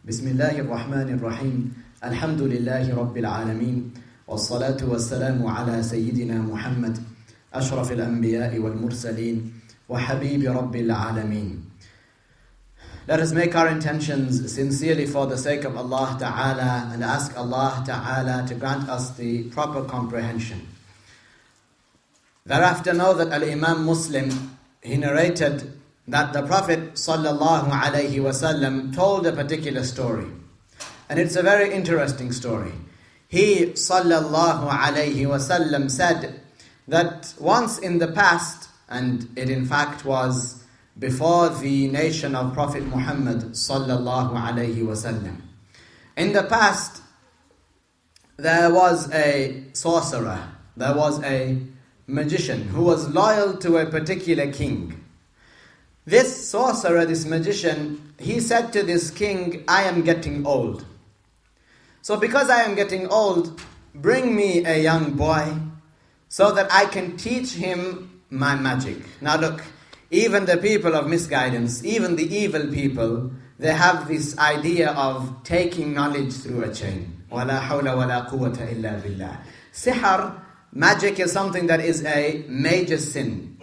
بسم الله الرحمن الرحيم الحمد لله رب العالمين والصلاة والسلام على سيدنا محمد أشرف الأنبياء والمرسلين وحبيب رب العالمين. Let us make our intentions sincerely for the sake of Allah Ta'ala and ask Allah Ta'ala to grant us the proper comprehension. Thereafter know that Al-Imam Muslim, he narrated that the Prophet Sallallahu Alaihi Wasallam told a particular story. And it's a very interesting story. He Sallallahu Alaihi Wasallam said that once in the past, and it in fact was before the nation of Prophet Muhammad Sallallahu Alaihi Wasallam, in the past there was a sorcerer, there was a magician who was loyal to a particular king. This sorcerer, this magician, he said to this king, I am getting old. So because I am getting old, bring me a young boy so that I can teach him my magic. Now look, even the people of misguidance, even the evil people, they have this idea of taking knowledge through a chain. وَلَا حَوْلَ وَلَا قُوَّةَ إِلَّا بِاللَّهِ. Sihr, magic, is something that is a major sin.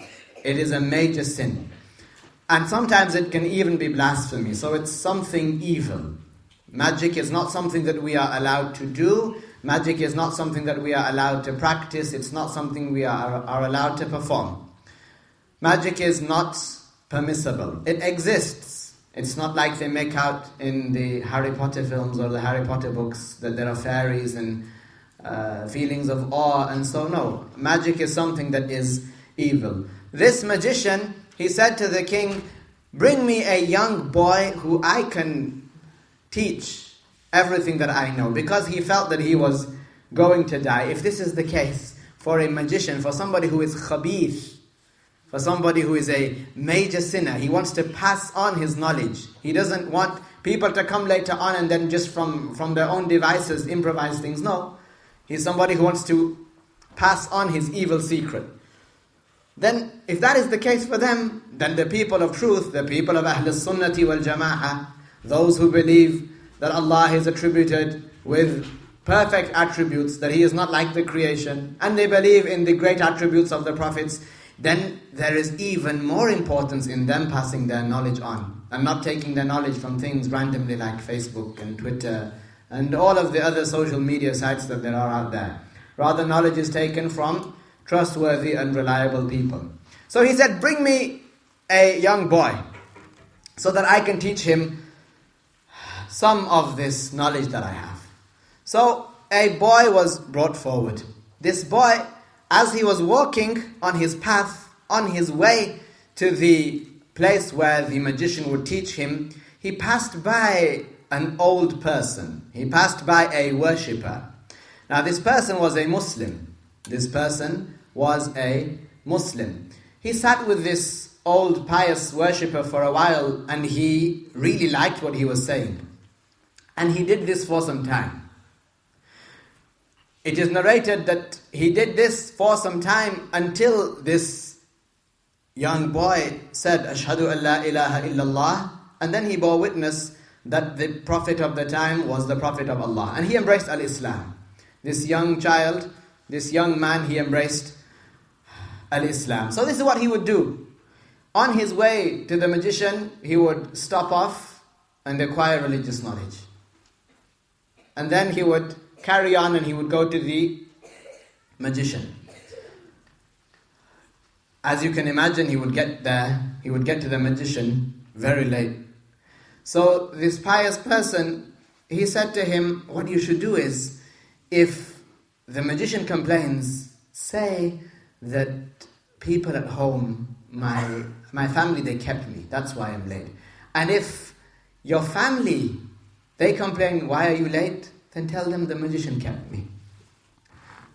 It is a major sin. And sometimes it can even be blasphemy. So it's something evil. Magic is not something that we are allowed to do. Magic is not something that we are allowed to practice. It's not something we are allowed to perform. Magic is not permissible. It exists. It's not like they make out in the Harry Potter films or the Harry Potter books that there are fairies and feelings of awe and so. No, magic is something that is evil. This magician, he said to the king, bring me a young boy who I can teach everything that I know. Because he felt that he was going to die. If this is the case for a magician, for somebody who is hadeeth, for somebody who is a major sinner, he wants to pass on his knowledge. He doesn't want people to come later on and then just from their own devices improvise things. No, he's somebody who wants to pass on his evil secret. Then, if that is the case for them, then the people of truth, the people of Ahl Sunnati wal Jama'ah, those who believe that Allah is attributed with perfect attributes, that He is not like the creation, and they believe in the great attributes of the prophets, then there is even more importance in them passing their knowledge on, and not taking their knowledge from things randomly like Facebook and Twitter, and all of the other social media sites that there are out there. Rather, knowledge is taken from trustworthy and reliable people. So he said, bring me a young boy so that I can teach him some of this knowledge that I have. So a boy was brought forward. This boy, as he was walking on his path, on his way to the place where the magician would teach him, he passed by an old person. He passed by a worshipper. Now this person was a Muslim. This person was a Muslim. He sat with this old pious worshipper for a while and he really liked what he was saying. And he did this for some time. It is narrated that he did this for some time until this young boy said, Ashhadu an la ilaha illallah, and then he bore witness that the Prophet of the time was the Prophet of Allah. And he embraced Al-Islam. This young child, this young man, he embraced Al-Islam. So this is what he would do. On his way to the magician, he would stop off and acquire religious knowledge. And then he would carry on and he would go to the magician. As you can imagine, he would get to the magician very late. So this pious person, he said to him, what you should do is, if the magician complains, say that people at home, my family, they kept me. That's why I'm late. And if your family, they complain, why are you late? Then tell them the magician kept me.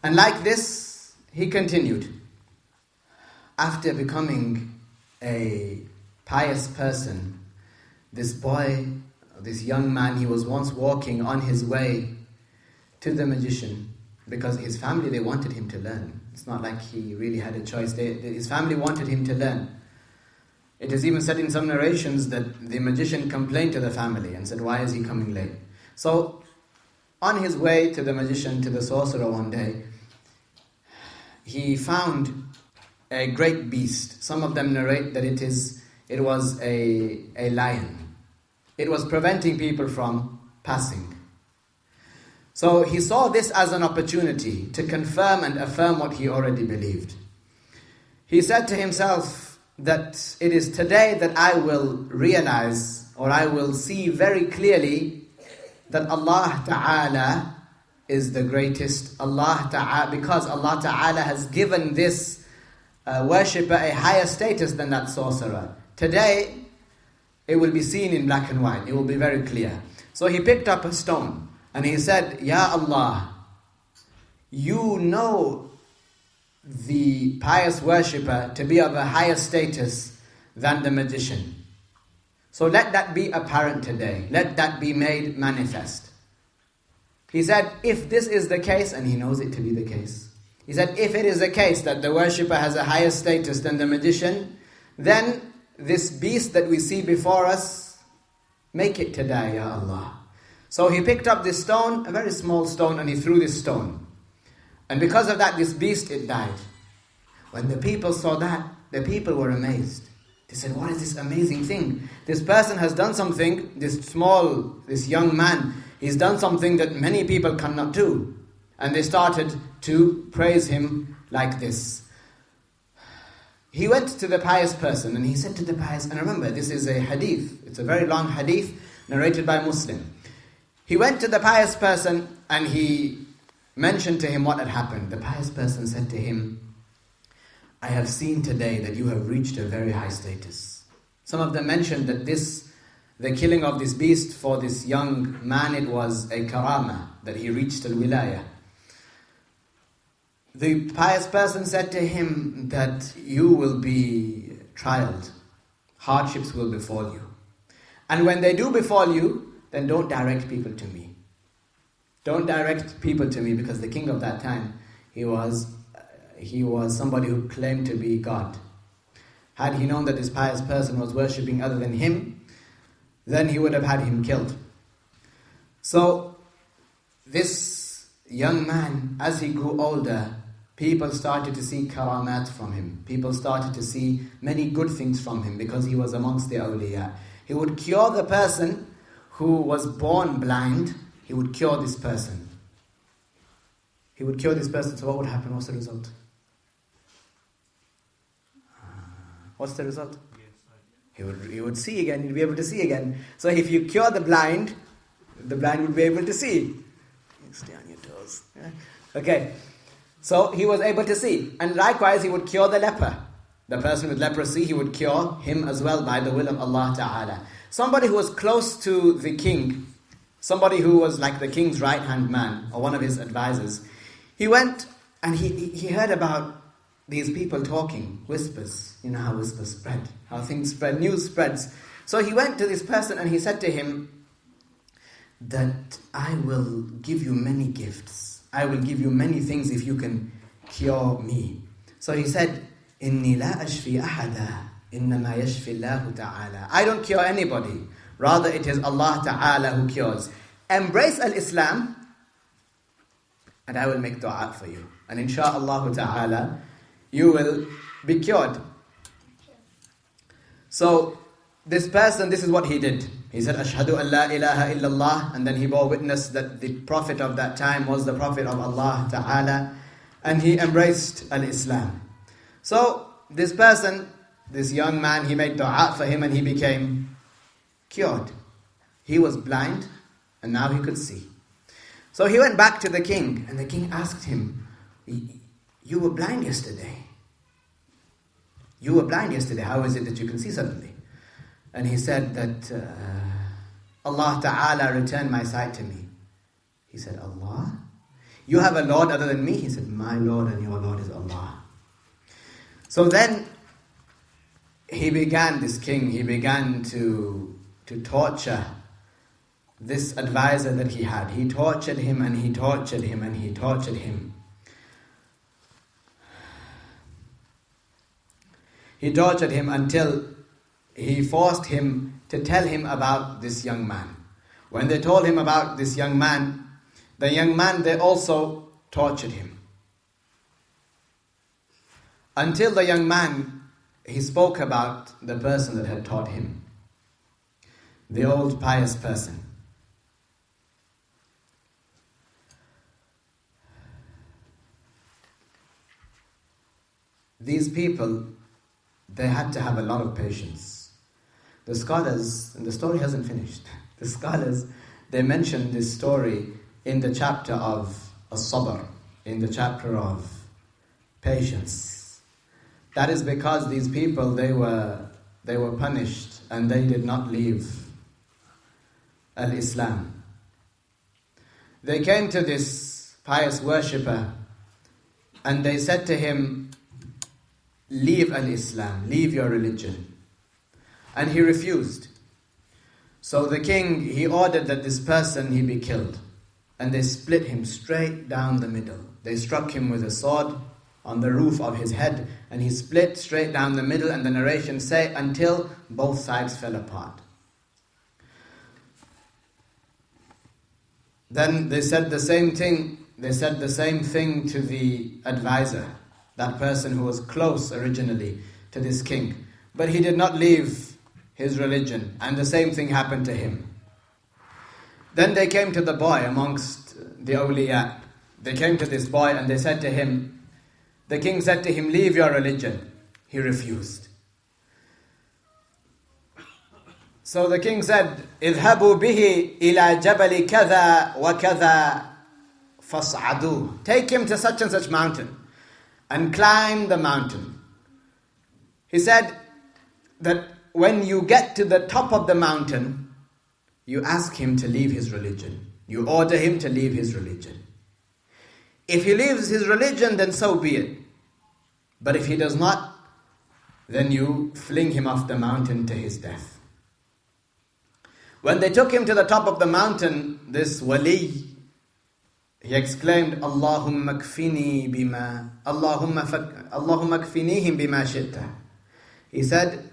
And like this, he continued. After becoming a pious person, this boy, this young man, he was once walking on his way to the magician because his family, they wanted him to learn. It's not like he really had a choice. His family wanted him to learn. It is even said in some narrations that the magician complained to the family and said, why is he coming late? So, on his way to the magician, to the sorcerer one day, he found a great beast. Some of them narrate that it was a lion. It was preventing people from passing. So he saw this as an opportunity to confirm and affirm what he already believed. He said to himself that it is today that I will realize, or I will see very clearly, that Allah Ta'ala is the greatest. Because Allah Ta'ala has given this worshipper a higher status than that sorcerer. Today, it will be seen in black and white. It will be very clear. So he picked up a stone and he said, Ya Allah, you know the pious worshipper to be of a higher status than the magician. So let that be apparent today. Let that be made manifest. He said, if this is the case, and he knows it to be the case, he said, if it is the case that the worshipper has a higher status than the magician, then this beast that we see before us, make it to die, Ya Allah. So he picked up this stone, a very small stone, and he threw this stone. And because of that, this beast, it died. When the people saw that, the people were amazed. They said, what is this amazing thing? This person has done something, this young man, he's done something that many people cannot do. And they started to praise him like this. He went to the pious person and he said to the pious, and remember, this is a hadith. It's a very long hadith narrated by Muslim. He went to the pious person and he mentioned to him what had happened. The pious person said to him, I have seen today that you have reached a very high status. Some of them mentioned that the killing of this beast for this young man, it was a karama, that he reached al-wilayah. The pious person said to him that you will be trialed. Hardships will befall you. And when they do befall you, then don't direct people to me. Don't direct people to me, because the king of that time, he was somebody who claimed to be God. Had he known that this pious person was worshipping other than him, then he would have had him killed. So, this young man, as he grew older, people started to see karamat from him. People started to see many good things from him because he was amongst the awliya. He would cure the person who was born blind. He would cure this person. He would cure this person. So what would happen? What's the result? What's the result? He would see again. He'd be able to see again. So if you cure the blind would be able to see. Stay on your toes. Yeah? Okay. So he was able to see. And likewise, he would cure the leper. The person with leprosy, he would cure him as well by the will of Allah Ta'ala. Somebody who was close to the king, somebody who was like the king's right-hand man, or one of his advisors, he went and he heard about these people talking, whispers. You know how whispers spread, how things spread, news spreads. So he went to this person and he said to him that I will give you many gifts. I will give you many things if you can cure me. So he said, Inni la ashfi ahada, innama yashfi Allahu ta'ala. I don't cure anybody. Rather, it is Allah Ta'ala who cures. Embrace al-Islam, and I will make dua for you. And insha'Allah Ta'ala, you will be cured. So, this person, this is what he did. He said, Ashhadu an la ilaha illallah, and then he bore witness that the Prophet of that time was the Prophet of Allah Ta'ala, and he embraced al-Islam. So, this person, this young man, he made dua for him and he became cured. He was blind and now he could see. So he went back to the king and the king asked him, you were blind yesterday. You were blind yesterday. How is it that you can see suddenly? And he said that Allah Ta'ala returned my sight to me. He said, Allah? You have a Lord other than me? He said, my Lord and your Lord is Allah. So then this king began to torture this advisor that he had. He tortured him and he tortured him and he tortured him. He tortured him until he forced him to tell him about this young man. When they told him about this young man, they also tortured him. Until the young man, he spoke about the person that had taught him, the old pious person. These people, they had to have a lot of patience. The scholars, and the story hasn't finished, the scholars, they mentioned this story in the chapter of as-sabr, in the chapter of patience. That is because these people, they were punished and they did not leave al-Islam. They came to this pious worshipper and they said to him, leave al-Islam, leave your religion. And he refused. So the king, he ordered that this person, he be killed. And they split him straight down the middle. They struck him with a sword on the roof of his head, and he split straight down the middle, and the narrations say, until both sides fell apart. Then they said the same thing to the advisor, that person who was close originally to this king. But he did not leave his religion, and the same thing happened to him. Then they came to the boy amongst the awliya. They came to this boy and they said to him, the king said to him, leave your religion. He refused. So the king said, اذهبوا به إلى جبل كذا وكذا فاصعدوه. Take him to such and such mountain and climb the mountain. He said that when you get to the top of the mountain, you ask him to leave his religion. You order him to leave his religion. If he leaves his religion, then so be it. But if he does not, then you fling him off the mountain to his death. When they took him to the top of the mountain, this wali, he exclaimed, Allahumma kfinihim bima shi'ta. He said,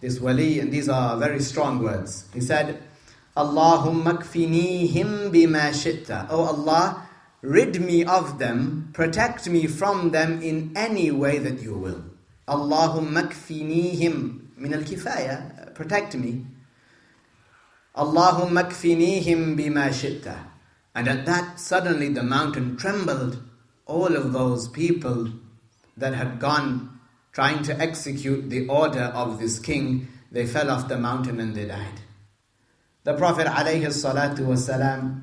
this wali, and these are very strong words. He said, Allahumma kfinihim bima shi'ta. Oh Allah, rid me of them, protect me from them in any way that you will. Allahumma kfinihim min al-kifaya, protect me. Allahumma kfinihim bima shi'ta. And at that, suddenly the mountain trembled. All of those people that had gone trying to execute the order of this king, they fell off the mountain and they died. The Prophet alayhi salatu wasalam,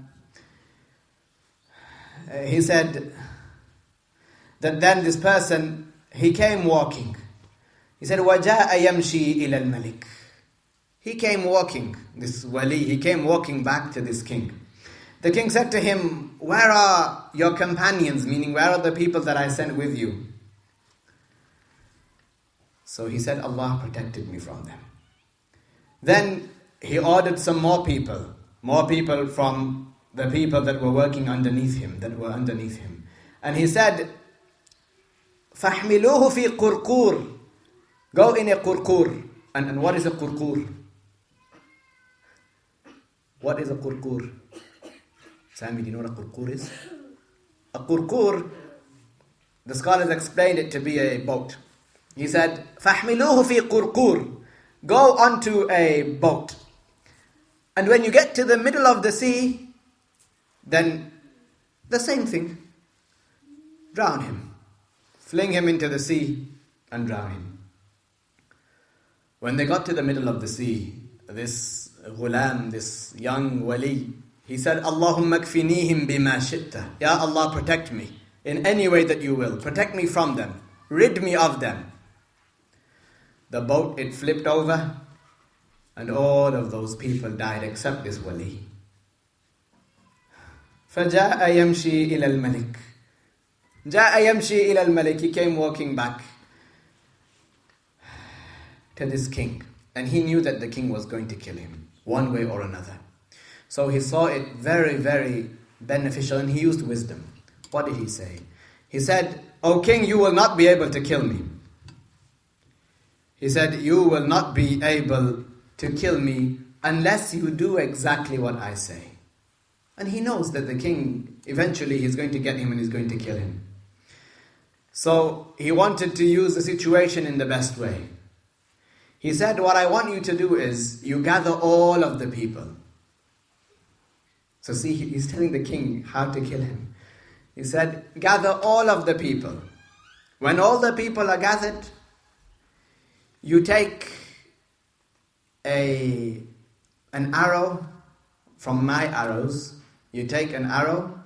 he said that then this person, he came walking. He said, وَجَاءَ يَمْشِي إِلَى الْمَلِكِ. He came walking, this wali, he came walking back to this king. The king said to him, where are your companions? Meaning, where are the people that I sent with you? So he said, Allah protected me from them. Then he ordered some more people from the people that were working underneath him, And he said, فَحْمِلُوهُ فِي قُرْقُورٍ. Go in a qurqur. And what is a qurqur? What is a qurqur? Sami, do you know what a qurqur is? A qurqur, the scholars explained it to be a boat. He said, فَحْمِلُوهُ فِي قُرْقُورٍ. Go onto a boat. And when you get to the middle of the sea, then the same thing. Drown him. Fling him into the sea and drown him. When they got to the middle of the sea, this ghulam, this young wali, he said, Allahumma kfinihim bima shi'ta. Ya Allah, protect me in any way that you will. Protect me from them. Rid me of them. The boat, it flipped over, and all of those people died except this wali. فَجَاءَ يَمْشِي إِلَى الْمَلِكِ. جَاءَ يَمْشِي إِلَى الْمَلِكِ. He came walking back to this king. And he knew that the king was going to kill him, one way or another. So he saw it very, very beneficial, and he used wisdom. What did he say? He said, O king, you will not be able to kill me. He said, you will not be able to kill me unless you do exactly what I say. And he knows that the king, eventually he's going to get him and he's going to kill him. So he wanted to use the situation in the best way. He said, what I want you to do is, you gather all of the people. So see, he's telling the king how to kill him. He said, gather all of the people. When all the people are gathered, you take an arrow from my arrows. You take an arrow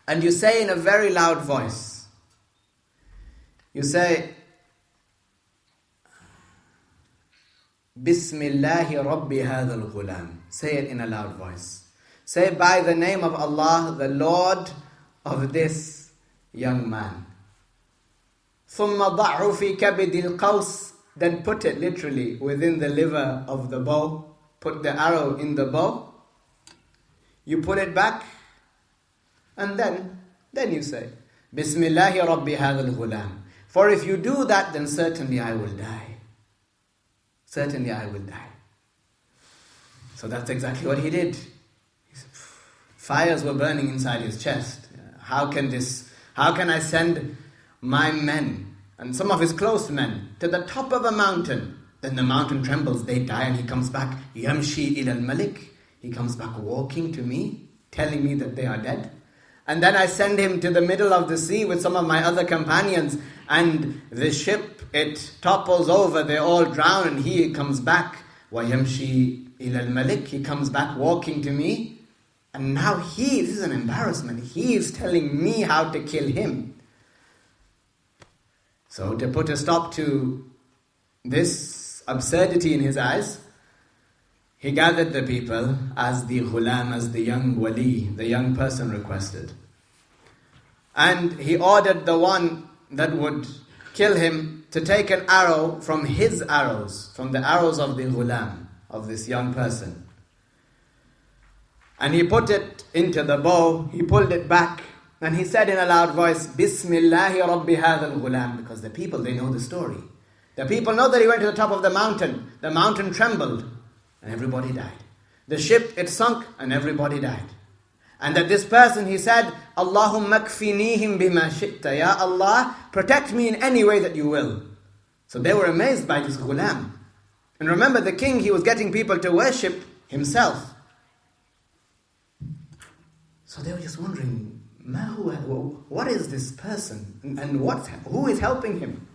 and you say in a very loud voice, you say, Bismillahi Rabbi hadha al-ghulam. Say it in a loud voice. Say, by the name of Allah, the Lord of this young man. ثُمَّ ضَعْهُ فِي كَبِدِ الْقَوْسِ. Then put it literally within the liver of the bow. Put the arrow in the bow. You pull it back. And then you say, Bismillahi Rabbi hadha al-ghulam. For if you do that, then certainly I will die. Certainly I will die. So that's exactly what he did. Fires were burning inside his chest. How can I send my men and some of his close men to the top of a mountain? Then the mountain trembles, they die, and he comes back. Yamshi ila al-malik. He comes back walking to me, telling me that they are dead. And then I send him to the middle of the sea with some of my other companions, and the ship, it topples over, they all drown, and he comes back. وَيَمْشِي إِلَى الْمَلِكِ. He comes back walking to me. And now this is an embarrassment. He is telling me how to kill him. So to put a stop to this absurdity in his eyes, he gathered the people as the ghulam, as the young wali, the young person requested. And he ordered the one that would kill him to take an arrow from his arrows, from the arrows of the ghulam, of this young person. And he put it into the bow, he pulled it back, and he said in a loud voice, Bismillahi Rabbi hadha al-ghulam. Because the people, they know the story. The people know that he went to the top of the mountain trembled, and everybody died. The ship, it sunk, and everybody died. And that this person, he said, Allahumma kfinihim bima shi'ta. Ya Allah, protect me in any way that you will. So they were amazed by this ghulam. And remember, the king, he was getting people to worship himself. So they were just wondering, what is this person? And who is helping him?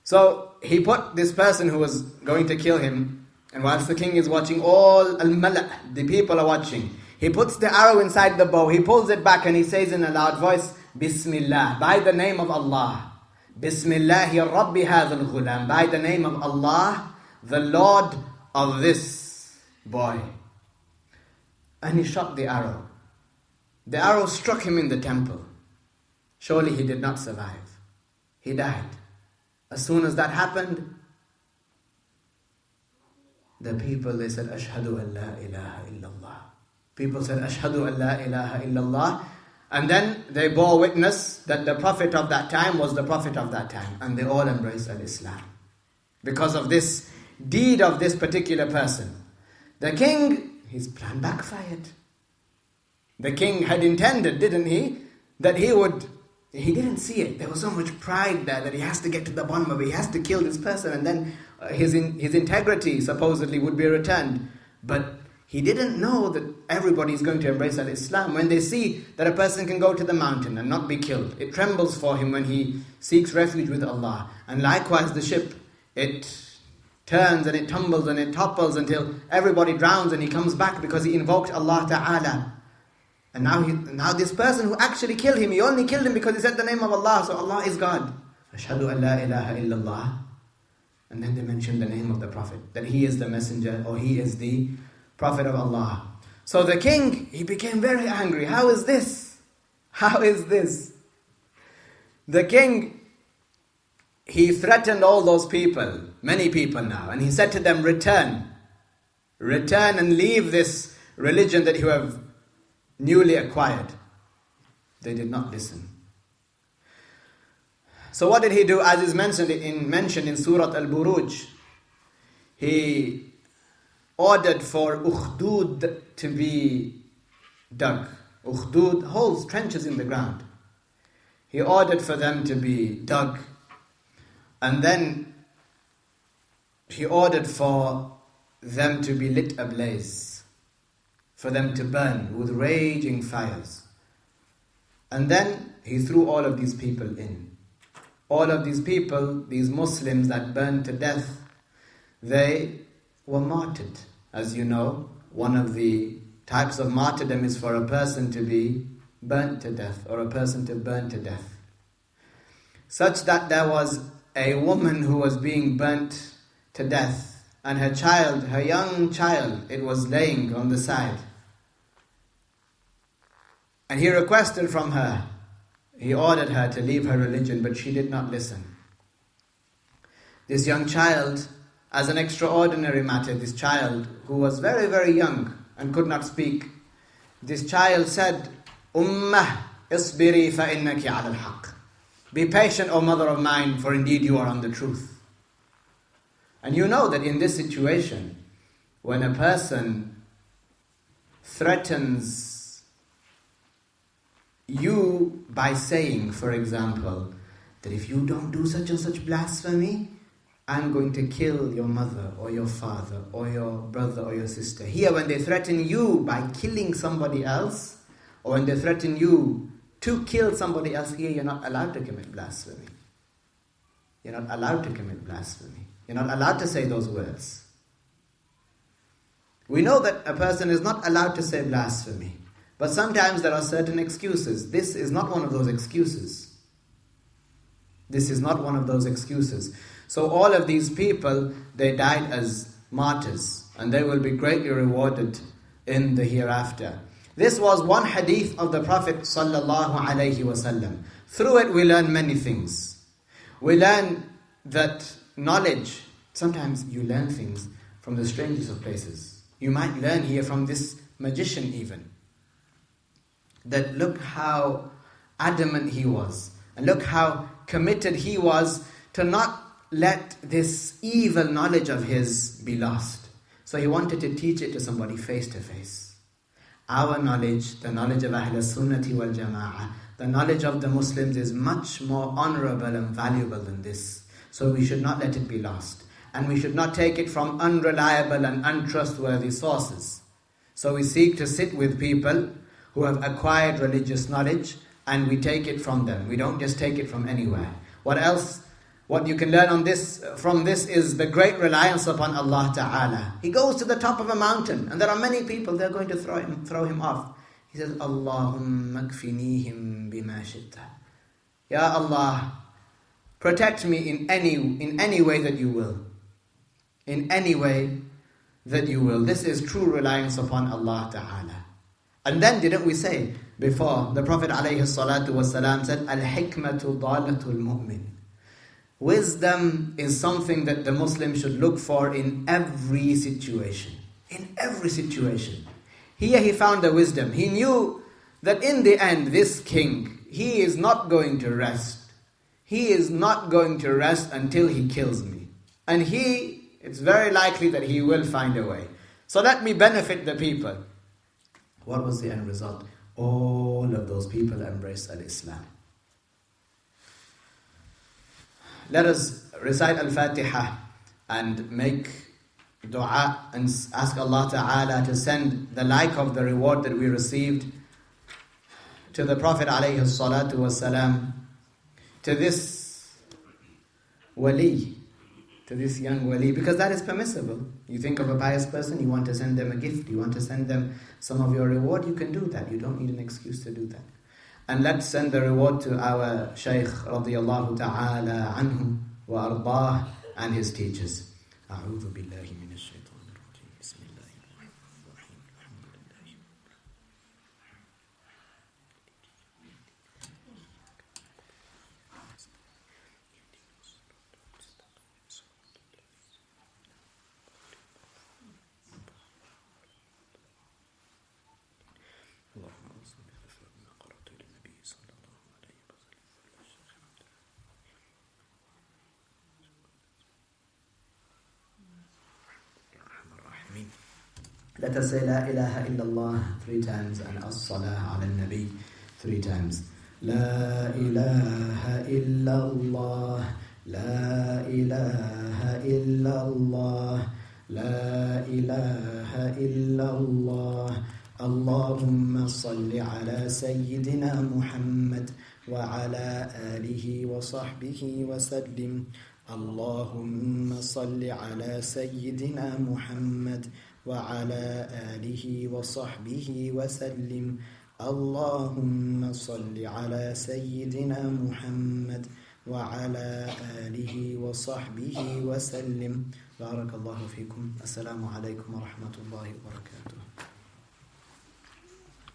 So he put this person who was going to kill him, and whilst the king is watching, all al-mala', the people are watching. He puts the arrow inside the bow, he pulls it back, and he says in a loud voice, Bismillah, by the name of Allah. Bismillahi Rabbi hadha al-ghulam. By the name of Allah, the Lord of this boy. And he shot the arrow. The arrow struck him in the temple. Surely he did not survive. He died. As soon as that happened, the people, they said, Ashhadu an la ilaha illallah. People said, Ashhadu an la ilaha illallah. And then they bore witness that the Prophet of that time was the Prophet of that time. And they all embraced al-Islam. Because of this deed of this particular person. The king, his plan backfired. The king had intended, didn't he, that he didn't see it. There was so much pride there that he has to get to the bottom of it. He has to kill this person, and then his integrity supposedly would be returned. But he didn't know that everybody is going to embrace al-Islam. When they see that a person can go to the mountain and not be killed, it trembles for him when he seeks refuge with Allah. And likewise the ship, it turns and it tumbles and it topples until everybody drowns, and he comes back because he invoked Allah Ta'ala. And now this person who actually killed him, he only killed him because he said the name of Allah, so Allah is God. Ashhadu an la ilaha illallah. And then they mentioned the name of the Prophet, that he is the messenger, or he is the Prophet of Allah. So the king, he became very angry. How is this? How is this? The king, he threatened all those people, many people now, and he said to them, return and leave this religion that you have newly acquired. They did not listen. So what did he do? As is mentioned in Surah Al-Buruj, he ordered for ukhdud to be dug. Ukhdud, holes, trenches in the ground. He ordered for them to be dug. And then he ordered for them to be lit ablaze, for them to burn with raging fires. And then he threw all of these people in. All of these people, these Muslims that burned to death, they were martyred. As you know, one of the types of martyrdom is for a person to be burnt to death, or a person to burn to death. Such that there was a woman who was being burnt to death, and her child, her young child, it was laying on the side. And he requested from her, he ordered her to leave her religion, but she did not listen. This young child, as an extraordinary matter, this child who was very, very young and could not speak, this child said, Ummah, isbiri fa innaki ala al-haq. Be patient, O mother of mine, for indeed you are on the truth. And you know that in this situation, when a person threatens you by saying, for example, that if you don't do such and such blasphemy, I'm going to kill your mother or your father or your brother or your sister. Here, when they threaten you by killing somebody else, or when they threaten you to kill somebody else, here you're not allowed to commit blasphemy. You're not allowed to commit blasphemy. You're not allowed to say those words. We know that a person is not allowed to say blasphemy, but sometimes there are certain excuses. This is not one of those excuses. This is not one of those excuses. So all of these people, they died as martyrs, and they will be greatly rewarded in the hereafter. This was one hadith of the Prophet sallallahu alaihi wasallam. Through it we learn many things. We learn that knowledge, sometimes you learn things from the strangest of places. You might learn here from this magician even, that look how adamant he was, and look how committed he was to not let this evil knowledge of his be lost. So he wanted to teach it to somebody face to face. Our knowledge, the knowledge of Ahl Sunnati wal Jama'ah, the knowledge of the Muslims is much more honorable and valuable than this. So we should not let it be lost. And we should not take it from unreliable and untrustworthy sources. So we seek to sit with people who have acquired religious knowledge, and we take it from them. We don't just take it from anywhere. What else? What you can learn from this is the great reliance upon Allah Ta'ala. He goes to the top of a mountain, and there are many people, they're going to throw him off. He says, Allahumma kfinihim bima shitta. Ya Allah, protect me in any way that you will. In any way that you will. This is true reliance upon Allah Ta'ala. And then didn't we say before, the Prophet alayhi salatu wasalam said, Al-hikmatu dalatul mu'min. Wisdom is something that the Muslim should look for in every situation. In every situation. Here he found the wisdom. He knew that in the end, this king, he is not going to rest. He is not going to rest until he kills me. And it's very likely that he will find a way. So let me benefit the people. What was the end result? All of those people embraced al-Islam. Let us recite Al-Fatiha and make dua and ask Allah Ta'ala to send the like of the reward that we received to the Prophet alayhi salatu wasalam, to this wali, to this young wali, because that is permissible. You think of a pious person, you want to send them a gift, you want to send them some of your reward, you can do that. You don't need an excuse to do that. And let's send the reward to our Shaykh radiyallahu ta'ala anhu wa ardah and his teachers. A'udhu billahi minash shaitanir rajim. Bismillahirrahmanirrahim. Alhamdulillah. Let us say La ilaha illallah 3 times and as-salah ala nabi 3 times. La ilaha illallah, La ilaha illallah, La ilaha illallah. Allahumma salli ala Sayyidina Muhammad wa ala alihi wa sahbihi wa sallim. Allahumma salli ala Sayyidina Muhammad وعلى آله وصحبه وسلم. اللهم صل على سيدنا محمد وعلى آله وصحبه وسلم. بارك الله فيكم. السلام عليكم ورحمة الله وبركاته.